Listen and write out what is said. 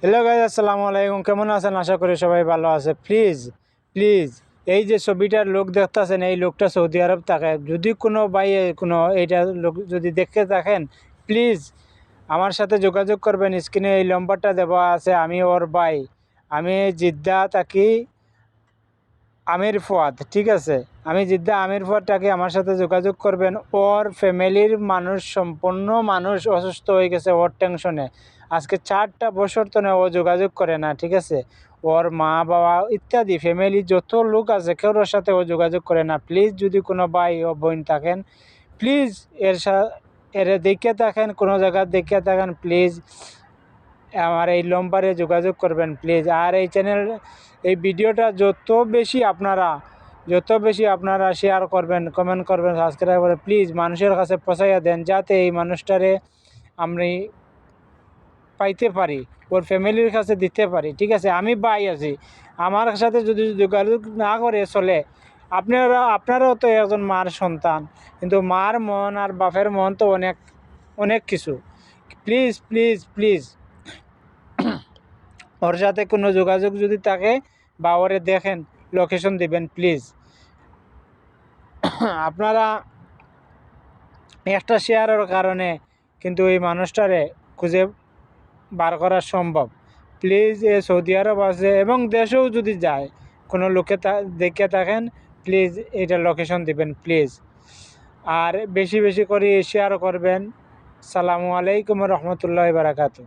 Hello guys, আসসালামু আলাইকুম। কেমন আছেন? আশা করি সবাই ভালো আছে। প্লিজ প্লিজ এই যে ছবিটার লোক দেখতেছেন, এই লোকটা সৌদি আরব থাকে। যদি কোনো ভাই কোনো এইটা লোক যদি দেখতে থাকেন, প্লিজ আমার সাথে যোগাযোগ করবেন। স্ক্রিনে এই নম্বরটা দেওয়া আছে। আমি ওর ভাই, আমি জিদ্দা থাকি, আমির ফুয়াদ। ঠিক আছে, আমি জিদ্দা আমির ফুয়াদটাকে আমার সাথে যোগাযোগ করবেন। ওর ফ্যামিলির মানুষ, সম্পূর্ণ মানুষ অসুস্থ হয়ে গেছে ওর টেনশনে। আজকে 4টা বছর তো না ও যোগাযোগ করে না। ঠিক আছে, ওর মা বাবা ইত্যাদি ফ্যামিলি যত লোক আছে কেউর সাথে ও যোগাযোগ করে না। প্লিজ যদি কোনো ভাই ও বোন থাকেন, প্লিজ এর দেখে থাকেন, কোনো জায়গা দেখে থাকেন, প্লিজ আমার এই নম্বরে যোগাযোগ করবেন প্লিজ। আর এই এই ভিডিওটা যত বেশি আপনারা শেয়ার করবেন, কমেন্ট করবেন, সাবস্ক্রাইব করবেন, প্লিজ মানুষের কাছে পৌঁছাইয়া দেন, যাতে এই মানুষটারে আমি পাইতে পারি, ওর ফ্যামিলির কাছে দিতে পারি। ঠিক আছে, আমি ভাই আছি, আমার সাথে যদি যোগাযোগ না করে চলে। আপনারাও তো একজন মার সন্তান, কিন্তু মার মন আর বাপের মন তো অনেক অনেক কিছু। প্লিজ প্লিজ প্লিজ ওর সাথে কোনো যোগাযোগ যদি থাকে বা ওরে দেখেন, লোকেশন দিবেন প্লিজ। আপনারা একটা শেয়ারের কারণে কিন্তু এই মানুষটারে খুঁজে বার করা সম্ভব। প্লিজ এ সৌদি আরব আছে এবং দেশেও যদি যায়, কোনো লোকে দেখে থাকেন, প্লিজ এটা লোকেশন দিবেন প্লিজ। আর বেশি বেশি করে শেয়ার করবেন। সালামু আলাইকুম রহমতুল্লাহ বারাকাতু।